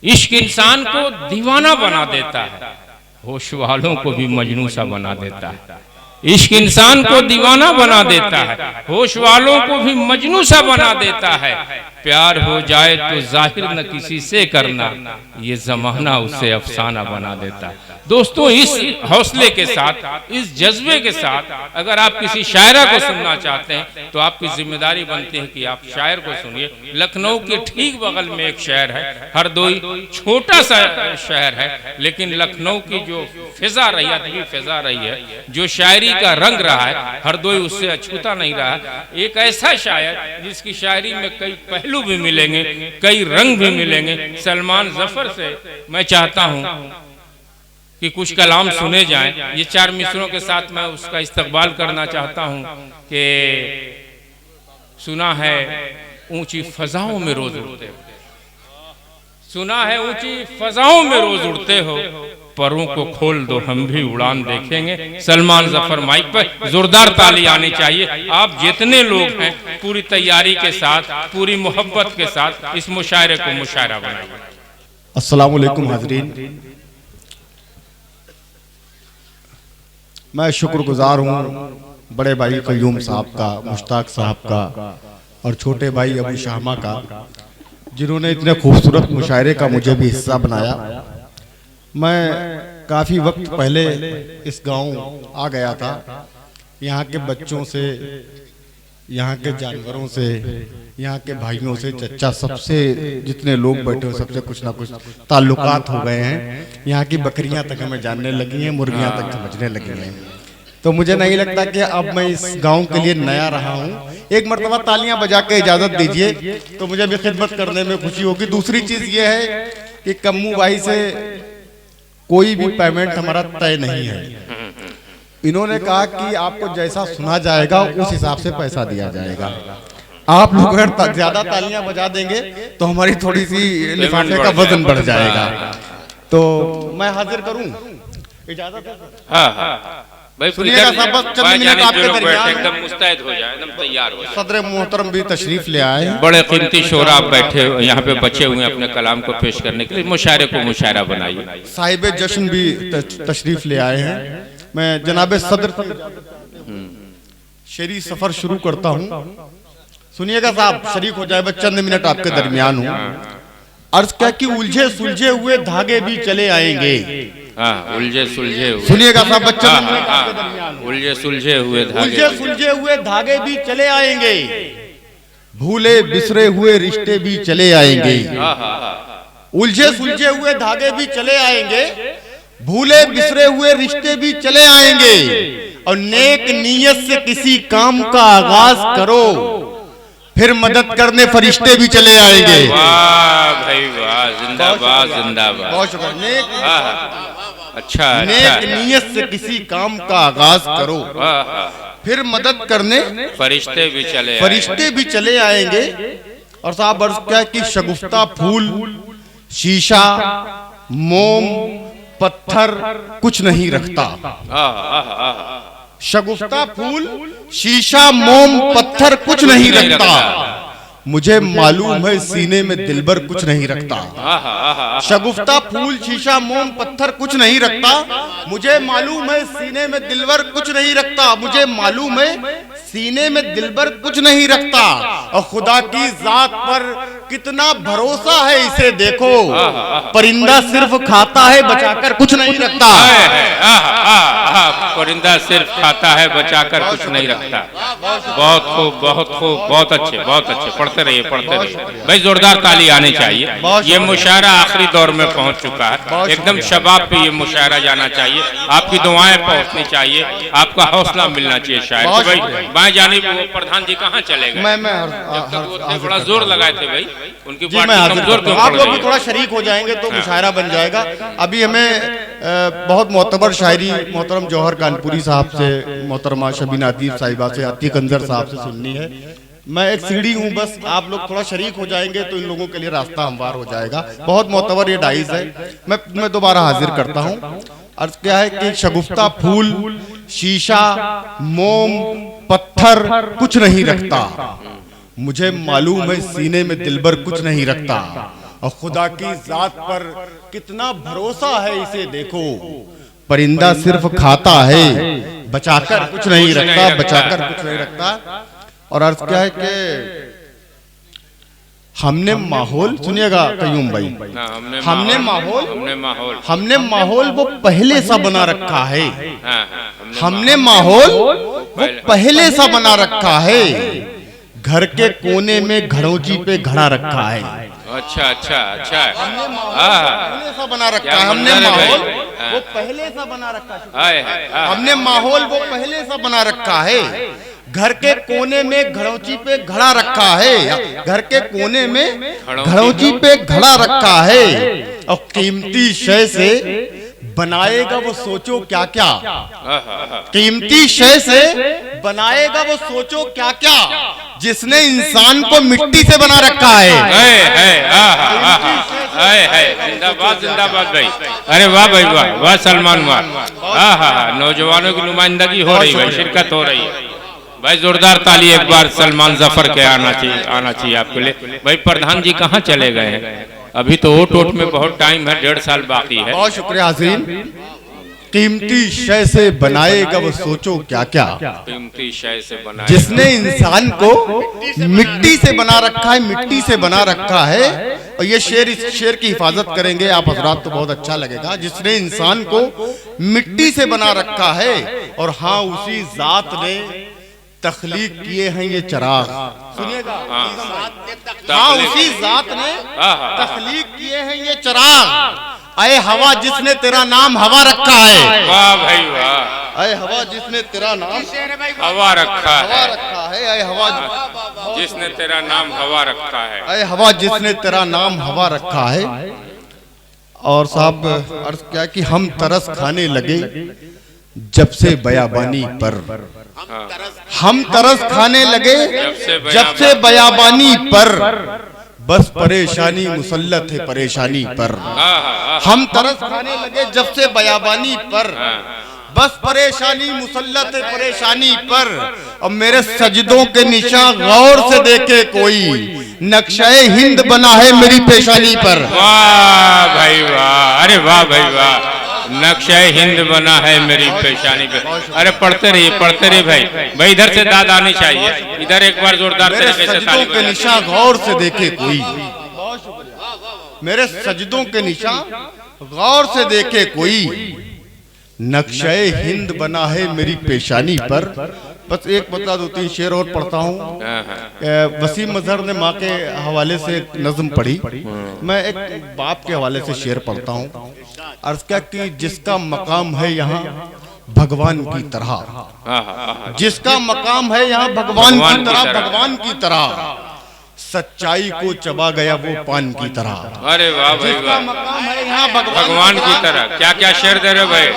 इश्क इंसान को दीवाना बना देता है, होश वालों को भी मजनू सा बना देता है। इश्क इंसान को दीवाना बना देता है, होश वालों को भी मजनू सा बना देता है। प्यार हो जाए तो जाहिर न किसी से करना, ये जमाना उसे अफसाना बना देता है। दोस्तों, इस हौसले के साथ, इस जज्बे के साथ अगर आप किसी शायरा को सुनना चाहते हैं तो आपकी जिम्मेदारी बनती है कि आप शायर को सुनिए। लखनऊ के ठीक बगल में एक शहर है हरदोई, छोटा सा शहर है, लेकिन लखनऊ की जो फिजा रही है, अदबी फिजा रही है, जो शायरी का रंग रहा है, हरदोई उससे अछूता नहीं रहा। एक ऐसा शायर जिसकी शायरी में कई पहलू भी मिलेंगे, कई रंग भी मिलेंगे। सलमान जफर से मैं चाहता हूं कि कुछ कलाम सुने जाएं। ये 4 मिसरों के साथ मैं उसका इस्तकबाल करना चाहता हूं कि सुना है ऊंची फजाओं में रोज उड़ते हो, सुना है ऊंची फजाओं में रोज उड़ते हो, परों को खोल दो हम भी उड़ान देखेंगे। सलमान जफर माइक पर, जोरदार ताली आनी चाहिए। आप जितने लोग हैं पूरी तैयारी के साथ, पूरी मोहब्बत के साथ इस मुशायरे को मुशायरा बनाएं। अस्सलाम वालेकुम हाज़रीन, मैं शुक्रगुजार हूँ बड़े भाई कयूम साहब का, मुश्ताक साहब का और छोटे भाई अबू शामा का, जिन्होंने इतने खूबसूरत मुशायरे का मुझे भी हिस्सा बनाया। मैं काफ़ी वक्त पहले इस गांव आ गया था। यहाँ के बच्चों से, यहाँ के जानवरों से, यहाँ के भाइयों से, चच्चा, सबसे जितने लोग बैठे हो सबसे कुछ ना कुछ ताल्लुकात हो गए हैं। यहाँ की बकरियाँ तक हमें जानने लगी हैं, मुर्गियाँ तक समझने लगी हैं। तो मुझे नहीं लगता कि अब मैं इस गांव के लिए नया रहा हूँ। एक मरतबा तालियां बजा के इजाज़त दीजिए तो मुझे भी खिदमत करने में खुशी होगी। दूसरी चीज़ ये है कि कम्मू भाई से कोई भी पेमेंट हमारा तय नहीं है। इन्होंने कहा कि आपको जैसा सुना जाएगा उस हिसाब से पैसा दिया जाएगा। आप लोग अगर ज्यादा तालियां बजा देंगे तो हमारी थोड़ी सी लिफाफे का वजन बढ़ जाएगा। तो मैं हाजिर करूं, इजाजत है? हाँ भाई, सुनिएगा सब, बस चंद मिनट आपके दरमियान एकदम मुस्तैद हो जाए, एकदम तैयार हो जाए। सदर मोहतरम भी तशरीफ ले आए, बड़े कीमती शोरा आप बैठे यहाँ पे बचे हुए अपने कलाम को पेश करने के लिए। मुशायरे को मुशायरा बनाइए। साहिब जश्न भी तशरीफ ले आए हैं। मैं जनाब सदर शेरी सफर शुरू करता हूँ। सुनिएगा साहब, शरीक हो जाए, बस चंद मिनट आपके दरमियान हूँ। अर्ज क्या कि उलझे सुलझे हुए धागे भी चले आएंगे। उलझे सुलझे हुए, सुनिएगा साहब, बच्चे आपके दरमियान, उलझे सुलझे हुए धागे, उलझे सुलझे हुए धागे भी चले आएंगे, भूले बिसरे हुए रिश्ते भी चले आएंगे। उलझे सुलझे हुए धागे भी चले आएंगे, भूले बिसरे हुए रिश्ते भी चले आएंगे, और नेक नीयत से किसी काम का आगाज करो, फिर मदद करने फरिश्ते भी चले आएंगे। वाह भाई वाह, जिंदाबाद जिंदाबाद। बहुत शुक्रिया। अच्छा, नेक नीयत से किसी काम का आगाज करो, फिर मदद करने फरिश्ते भी चले आएंगे। और साहब अर्ज क्या कि शगुफ्ता फूल, शीशा, मोम, पत्थर कुछ नहीं रखता। शगुफ्ता फूल, शीशा, मोम, पत्थर कुछ नहीं रखता, मुझे मालूम है सीने में दिलबर कुछ नहीं रखता। शगुफ्ता फूल, शीशा, मोम, पत्थर कुछ नहीं रखता, मुझे मालूम है सीने में दिलबर कुछ नहीं रखता, मुझे मालूम है सीने में दिलबर कुछ नहीं रखता। और खुदा की जात पर कितना भरोसा है इसे देखो, परिंदा सिर्फ खाता है बचाकर कुछ नहीं रखता। परिंदा सिर्फ खाता है बचाकर कुछ नहीं रखता। बहुत खूब, बहुत खूब, बहुत अच्छे, बहुत अच्छे। पढ़ते रहिए, पढ़ते रहिए भाई, जोरदार ताली आनी चाहिए। ये मुशायरा आखिरी दौर में पहुंच चुका है, एकदम शबाब पे ये मुशायरा जाना चाहिए। आपकी दुआएं पहुंचनी चाहिए, आपका हौसला मिलना चाहिए। शायद भाई बाएं जानिब प्रधान जी कहाँ चले गए? मैं बड़ा जोर लगाए थे भाई, उनकी पार्टी कमजोर क्यों? आप लोग भी थोड़ा शरीक हो जाएंगे तो मुशायरा बन जाएगा। अभी हमें बहुत मोतबर शायरी मोहतरम जौहर कानपुरी साहब से, मोहतरमा शबीना अदीब साहिबा से, अतीक अंजर साहब से सुननी है। मैं एक सीढ़ी हूँ, बस आप लोग थोड़ा शरीक हो जाएंगे तो इन लोगों के लिए रास्ता हमवार हो जाएगा। बहुत मोतबर ये डाइज है। मैं दोबारा हाजिर करता हूँ। अर्ज क्या है कि शगुफ्ता फूल, शीशा, मोम, पत्थर कुछ नहीं रखता, मुझे मालूम है सीने में दिलबर कुछ नहीं रखता, और खुदा की जात पर कितना भरोसा है इसे देखो, परिंदा सिर्फ खाता है, बचाकर कुछ नहीं रखता, बचाकर कुछ नहीं रखता। और अर्थ क्या है कि हमने माहौल, सुनिएगा कयूम भाई, हमने माहौल वो पहले सा बना रखा है, हमने माहौल वो पहले सा बना रखा है, घर के कोने में घड़ौची पे घड़ा रखा है। अच्छा अच्छा अच्छा, पहले सा बना रखा है हमने माहौल, वो पहले सा बना रखा है, हमने माहौल वो पहले सा बना रखा है, घर के कोने में घड़ौची पे घड़ा रखा है, घर के कोने में घड़ौची पे घड़ा रखा है। और कीमती शय से बनाएगा वो सोचो क्या क्या, कीमती शय से बनाएगा वो सोचो क्या क्या, जिसने इंसान को मिट्टी से बना रखा है। जिंदाबाद जिंदाबाद भाई, अरे वाह भाई वाह, वाह सलमान वाह, नौजवानों की नुमाइंदगी हो रही है, शिरकत हो रही है भाई, जोरदार ताली एक बार सलमान जफर के आना चाहिए आपके लिए। भाई प्रधान जी कहाँ चले गए हैं? अभी तो वोट में बहुत टाइम है, 1.5 साल बाकी है। बहुत शुक्रिया हाज़रीन। कीमती शय से बनाएगा वो सोचो क्या क्या, कीमती शय से बनाएगा, जिसने इंसान को मिट्टी से बना रखा है, मिट्टी से बना रखा है। और ये शेर, इस शेर की हिफाजत करेंगे आप हजरात तो बहुत अच्छा लगेगा। जिसने इंसान को मिट्टी से बना रखा है, और हाँ उसी जात ने तख्लीक किए हैं ये चिराग, सुनिएगा, हाँ उसी जात ने तख्लीक किए हैं ये चिराग। अय हवा जिसने तेरा नाम हवा रखा है, वाह भाई वाह, अय हवा जिसने तेरा नाम हवा रखा है, अय हवा जिसने तेरा नाम हवा रखा है, अय हवा जिसने तेरा नाम हवा रखा है। और साहब अर्ज क्या कि हम तरस खाने लगे जब से बयाबानी पर, हम तरस खाने लगे जब से बयाबानी पर, बस परेशानी मुसल्लत है परेशानी पर। हम तरस खाने लगे जब से बयाबानी पर, बस परेशानी मुसल्लत है परेशानी पर। और मेरे सजदों के निशान गौर से देखे कोई, नक्शे हिंद बना है मेरी पेशानी पर। वाह भाई वाह, अरे वाह भाई वाह, नक्शा हिंद बना है मेरी पेशानी पे। अरे पढ़ते रहिए भाई, भाई इधर से दाद आनी चाहिए, इधर एक बार जोरदार तरीके से ताली के निशान गौर से देखे कोई, मेरे सजदों के निशान गौर से देखे कोई, नक्शे हिंद बना है मेरी पेशानी पर। बस एक मतलब 2-3 शेर और पढ़ता हूँ। वसीम मजहर ने माँ के हवाले से नज्म पढ़ी, मैं एक बाप के हवाले से शेर पढ़ता हूँ। अर्ज क्या कि जिसका मकाम है यहाँ भगवान की तरह, जिसका मकाम है यहाँ भगवान की तरह, भगवान की तरह, सच्चाई को चबा गया वो पान की तरह। अरे वाह भाई वाह, मकाम है यहाँ भगवान की तरह। क्या क्या शेर दे रहे भाई,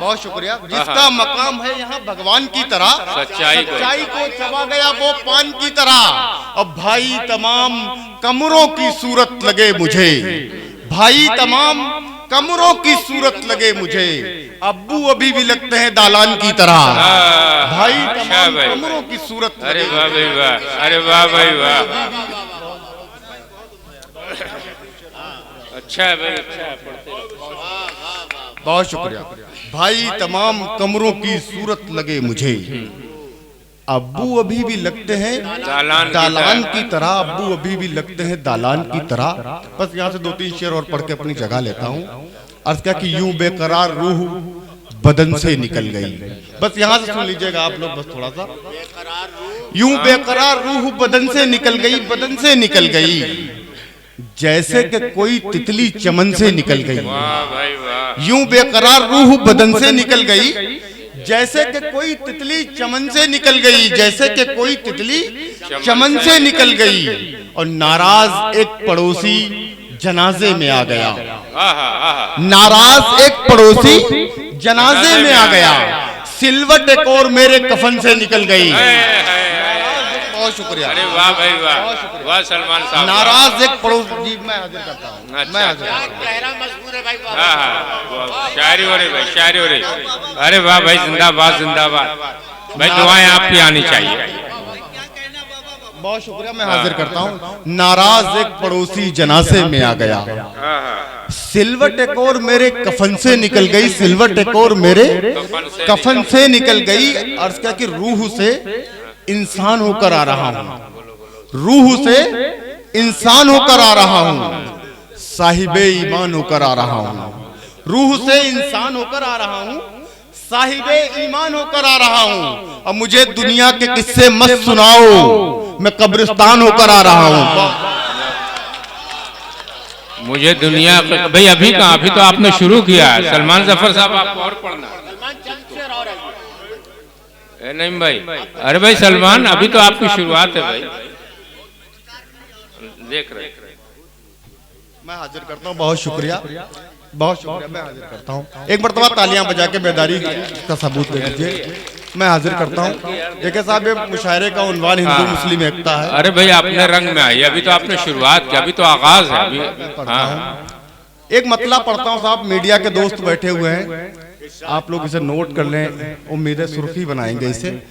बहुत शुक्रिया। जिसका मकाम है यहाँ भगवान की तरह, सच्चाई को चबा गया वो पान की तरह। अब भाई तमाम कमरों की सूरत लगे मुझे, भाई तमाम कमरों की सूरत लगे मुझे, अब्बू अभी भी लगते हैं दालान की तरह। भाई तमाम कमरों की सूरत। अरे वाह भाई वाह, अरे वाह भाई वाह, अच्छा है भाई, अच्छा है, बहुत शुक्रिया। भाई तमाम कमरों की सूरत लगे मुझे, अब्बू अभी भी लगते हैं दालान की तरह, अब्बू अभी भी लगते हैं दालान की तरह। बस यहाँ से 2-3 शेर और पढ़ के अपनी जगह लेता हूँ। अर्ज क्या कि यूं बेकरार रूह बदन से निकल गई। बस यहाँ से सुन लीजिएगा आप लोग, बस थोड़ा सा। यूं बेकरार रूह बदन से निकल गई, बदन से निकल गई, जैसे कि कोई तितली चमन से निकल गई। यूं बेकरार रूह बदन से निकल गई, जैसे कि कोई तितली चमन से निकल गई, जैसे कि कोई तितली चमन से निकल गई। और नाराज एक पड़ोसी जनाजे में आ गया, नाराज एक पड़ोसी जनाजे में आ गया, सिलवट एक और मेरे कफन से निकल गई। बहुत शुक्रिया। अरे वाह भाई वाह, वाह सलमान साहब। नाराज एक पड़ोसी, जी मैं हाजिर करता हूँ, मैं हाजिर शायरी हो रही भाई, शायरी हो रही। अरे वाह भाई, जिंदाबाद जिंदाबाद भाई, दुआएं आपकी आनी चाहिए। बहुत शुक्रिया, मैं हाजिर करता हूँ। नाराज एक पड़ोसी जनाजे में आ गया, सिल्वर एक और मेरे कफन से निकल गई, सिल्वर एक और मेरे कफन से निकल गई। अर्ज क्या कि रूह से इंसान होकर आ रहा हूँ, रूह से इंसान होकर आ रहा हूँ, साहिबे ईमान होकर आ रहा हूँ, रूह से इंसान होकर आ रहा हूँ, साहिबे ईमान होकर आ रहा हूँ। अब मुझे दुनिया के किस्से मत सुनाओ, मैं कब्रिस्तान होकर आ रहा हूँ। मुझे दुनिया भाई अभी कहाँ, अभी तो आपने शुरू किया है। सलमान जफर साहब आपको और पढ़ना। नहीं भाई, अरे भाई सलमान अभी तो आपकी शुरुआत है भाई, देख रहे। मैं हाजिर करता हूँ, बहुत शुक्रिया, बहुत शुक्रिया, मैं हाजिर करता हूँ। एक मरतबा तालियां बजा के बेदारी का सबूत दे दीजिए। मैं हाजिर करता हूँ। देखिए साहब, ये मुशायरे का उन्वान हिंदू मुस्लिम एकता है। अरे भाई अपने रंग में आइए, अभी तो आपने शुरुआत की, अभी तो आगाज है। अभी हाँ। एक मतला पढ़ता हूँ साहब, मीडिया के दोस्त बैठे हुए हैं, आप लोग इसे नोट कर लें, उम्मीद है सुर्खी बनाएंगे इसे।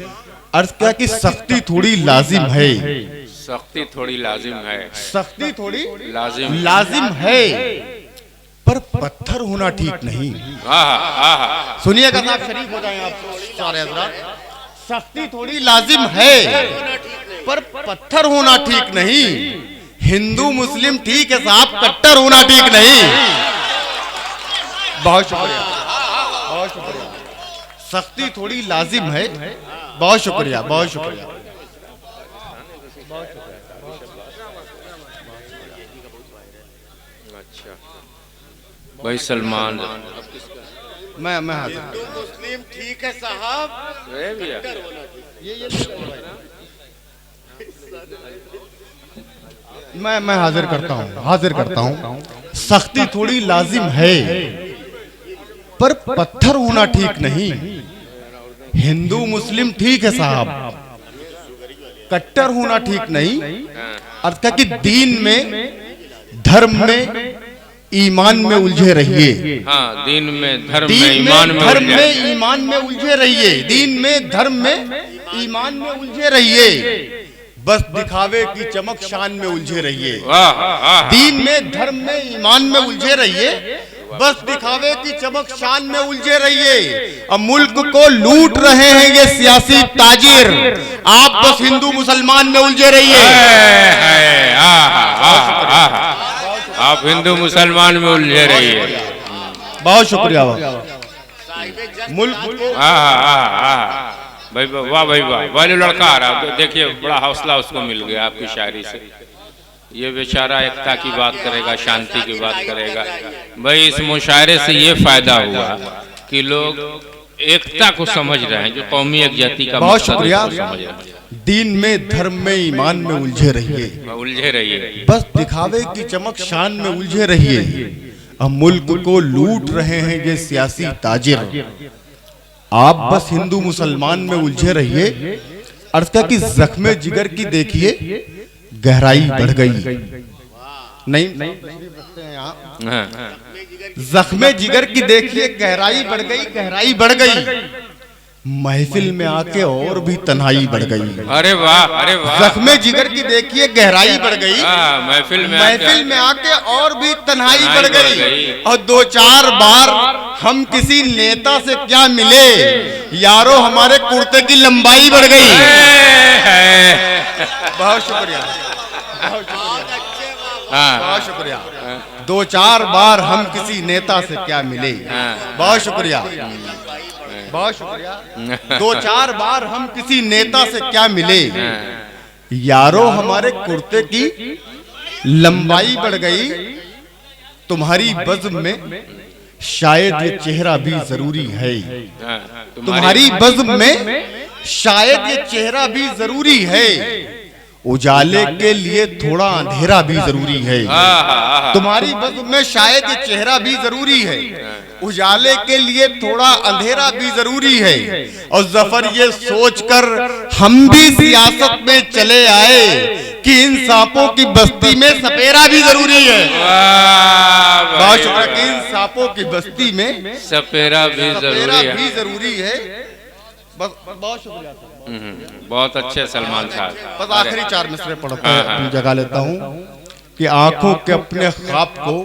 अर्ज क्या कि सख्ती थोड़ी लाजिम है, सख्ती थोड़ी लाजिम है, सख्ती थोड़ी लाजिम है, पर पत्थर होना ठीक नहीं। सुनिएगा साहब, शरीफ हो जाएं आप सारे हज़रात। सख्ती थोड़ी लाजिम है, पर पत्थर होना ठीक नहीं। हिंदू मुस्लिम ठीक है साहब, कट्टर होना ठीक नहीं। बहुत शुक्रिया, बहुत शुक्रिया। सख्ती थोड़ी लाजिम है, बहुत शुक्रिया, बहुत शुक्रिया। अच्छा भाई सलमान, मैं हिंदू मुस्लिम ठीक है साहब, मैं हाजिर करता हूँ, हाजिर करता हूँ। सख्ती थोड़ी लाजिम है, पर पत्थर होना ठीक नहीं। हिंदू मुस्लिम ठीक है साहब, कट्टर होना ठीक नहीं। अर्थ का कि दीन में, धर्म में, ईमान में उलझे रहिए। हाँ, दीन में, धर्म में, दीन ईमान में, धर्म में, ईमान में उलझे रहिए। दीन में, धर्म में, ईमान में उलझे रहिए, बस दिखावे की चमक शान में उलझे रहिए। दीन में, धर्म में, ईमान में उलझे रहिए, बस दिखावे की चमक शान में उलझे रहिए। अब मुल्क को लूट रहे हैं ये सियासी ताजिर, आप बस हिंदू मुसलमान में उलझे रहिए। आप हिंदू मुसलमान में उलझे रहिए। बहुत शुक्रिया। मुल्क भाई वाह भाई वाह, वाले लड़का आ रहा है, देखिए बड़ा हौसला उसको मिल गया आपकी शायरी से। ये बेचारा एकता की बात करेगा, शांति की बात करेगा। भाई इस मुशायरे से ये फायदा हुआ कि लोग एकता को समझ रहे हैं, जो कौमी एकजाती का। बहुत शुक्रिया। दीन में, धर्म में, ईमान में उलझे रहिए, उलझे रहिए, बस दिखावे की चमक शान में उलझे रहिए। अब मुल्क को लूट रहे हैं ये सियासी ताजिर, आप बस हिंदू मुसलमान में उलझे रहिए। अर्थ का कि जख्मे जिगर की देखिए गहराई बढ़ गई। नहीं जख्मे जिगर की देखिए गहराई बढ़ गई, गहराई बढ़ गई। महफिल में आके और भी तन्हाई बढ़ गई। अरे वाह, अरे वाह। जख्मे जिगर की देखिए गहराई बढ़ गई, महफिल में आके और भी तन्हाई बढ़ गई। और दो चार बार हम किसी नेता से क्या मिले, यारो हमारे कुर्ते की लंबाई बढ़ गई। बहुत शुक्रिया, बहुत शुक्रिया। दो चार बार हम किसी नेता से क्या मिले, बहुत शुक्रिया, बहुत शुक्रिया। दो चार बार हम किसी नेता से क्या मिले, यारो हमारे कुर्ते की लंबाई बढ़ गई। तुम्हारी बज़्म में शायद ये चेहरा भी जरूरी है, तुम्हारी बज़्म में शायद ये चेहरा भी जरूरी है। उजाले के लिए थोड़ा अंधेरा भी जरूरी है, तुम्हारी बज़्म में शायद ये चेहरा भी जरूरी है। उजाले के लिए थोड़ा अंधेरा भी जरूरी है। और जफर ये सोचकर हम भी सियासत में चले आए कि इन सांपों की बस्ती में सपेरा भी जरूरी है। बहुत शुक्रिया। कि इन सांपों की बस्ती में सपेरा भी जरूरी है। बहुत शुक्रिया। बहुत अच्छे सलमान साहब। बस आखिरी 4 मिसरे पढ़ता अपनी जगह लेता हूँ कि आंखों के अपने ख्वाब को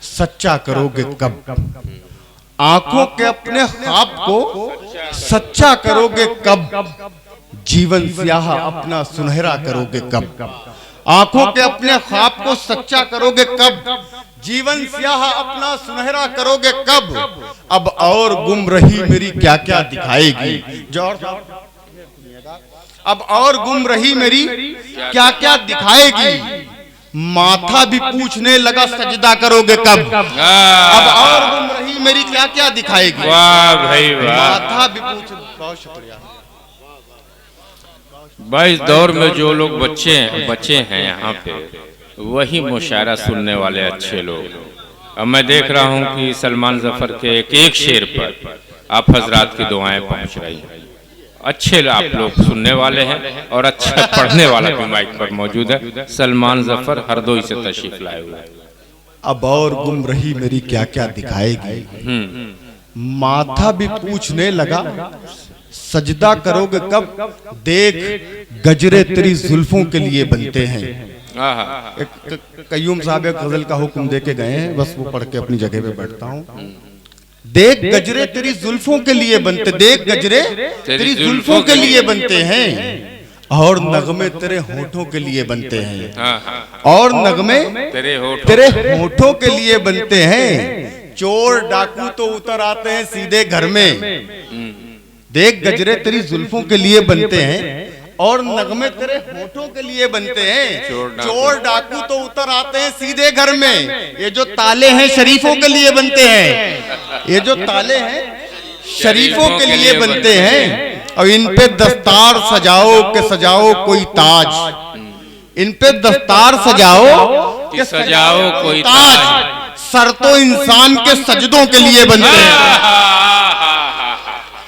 सच्चा करोगे कब, आंखों के अपने ख्वाब को सच्चा करोगे कब, जीवन स्याह अपना सुनहरा करोगे कब, आंखों के अपने ख्वाब को सच्चा करोगे कब, जीवन स्याह अपना सुनहरा करोगे कब, अब और गुमराही मेरी क्या क्या दिखाएगी, जौहर साहब अब और गुमराही मेरी क्या क्या दिखाएगी, माथा भी पूछने लगा सजदा करोगे कब, अब और गुमराही मेरी क्या क्या दिखाएगी। वाह भाई वाह, माथा भी पूछ। बहुत शुक्रिया भाई। इस दौर में जो लोग बच्चे हैं यहाँ पे, वही मुशायरा सुनने वाले अच्छे लोग। अब मैं देख रहा हूँ कि सलमान जफर के एक शेर पर आप हजरात की दुआएं पहुँच रही हैं। अच्छे आप लोग सुनने वाले हैं और अच्छा पढ़ने वाला भी माइक पर मौजूद है। सलमान जफर हरदोई से तशरीफ लाए हुए हैं। अब और गुमराही मेरी क्या क्या दिखाएगी, माथा भी पूछने लगा सजदा करोगे कब, देख गजरे तेरी जुल्फों के लिए बनते हैं। एक कय्यूम साहब एक गजल का हुक्म दे के गए हैं, बस वो पढ़ के अपनी जगह पे बैठता हूँ। देख गजरे तेरी जुल्फों के लिए बनते, देख गजरे तेरी जुल्फों के लिए बनते हैं, और नगमे तेरे होठों के लिए बनते हैं, और नगमे तेरे होठों के लिए बनते हैं, चोर डाकू तो उतर आते हैं सीधे घर में। देख गजरे तेरी जुल्फों के लिए बनते हैं और नगमे तेरे होठों के लिए बनते हैं, चोर डाकू तो उतर आते हैं सीधे घर में। ये जो ताले हैं शरीफों के लिए बनते हैं, ये जो ताले हैं शरीफों के लिए बनते हैं, और इन पे दस्तार सजाओ के सजाओ कोई ताज, इन पे दस्तार सजाओ कि सजाओ कोई ताज, सर तो इंसान के सजदों के लिए बनते हैं।